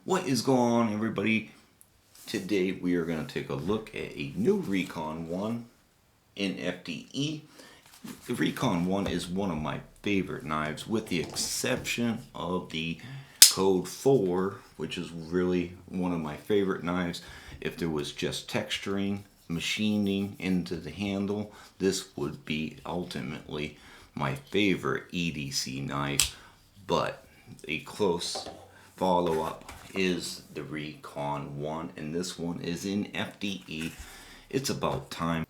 What is going on, everybody? Today we are going to take a look at a new Recon 1 in FDE. The Recon 1 is one of my favorite knives, with the exception of the Code 4, which is really one of my favorite knives. If there was just texturing, machining into the handle, this would be ultimately my favorite EDC knife. But a close follow-up is the Recon 1, and this one is in FDE. It's about time.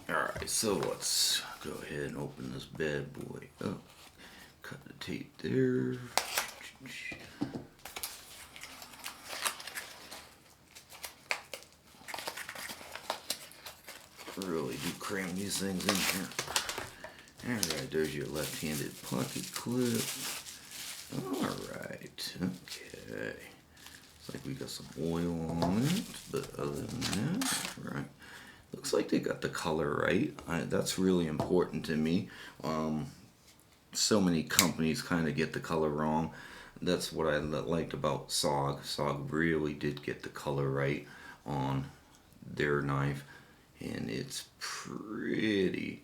Alright, so let's go ahead and open this bad boy up. Cut the tape there. Really do cram these things in here. Alright, there's your left-handed pocket clip. Alright, okay. Looks like we got some oil on it, but other than that, right. Looks like they got the color right. That's really important to me. So many companies kind of get the color wrong. That's what I liked about SOG. SOG really did get the color right on their knife, and it's pretty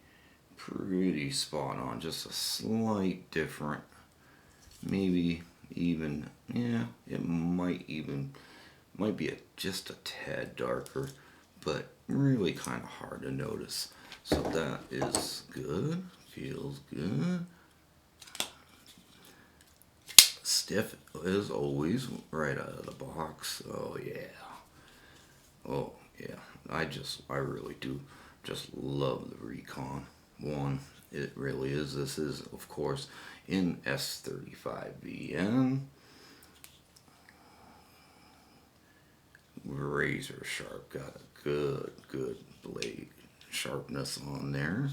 spot on. Just a slight different, maybe even, yeah, it might be just a tad darker, but really kind of hard to notice. So that is good. Feels good. Stiff as always right out of the box. Oh yeah. Oh yeah. I really do just love the Recon 1. It really is. This is, of course, in S35VN. Razor sharp. Got a good blade sharpness on there.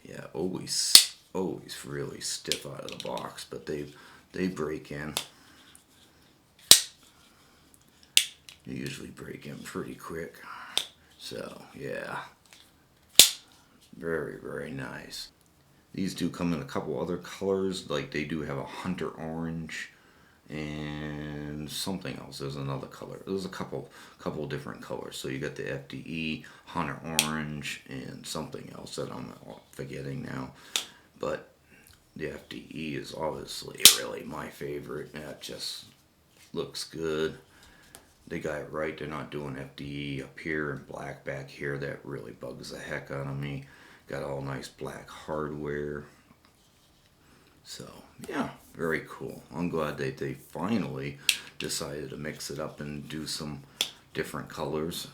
Yeah, always really stiff out of the box, but they break in. They usually break in pretty quick. So yeah, very nice. These do come in a couple other colors, like they do have a hunter orange and something else. There's another color. There's a couple different colors. So you got the FDE, hunter orange, and something else that I'm forgetting now. But the FDE is obviously really my favorite. That just looks good. They got it right. They're not doing FDE up here and black back here. That really bugs the heck out of me. Got all nice black hardware. So yeah, very cool. I'm glad that they finally decided to mix it up and do some different colors.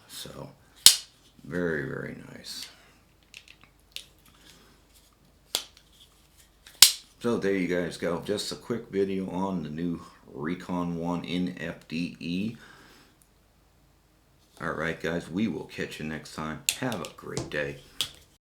So very nice. So there you guys go. Just a quick video on the new Recon 1 in FDE. Alright guys, we will catch you next time. Have a great day.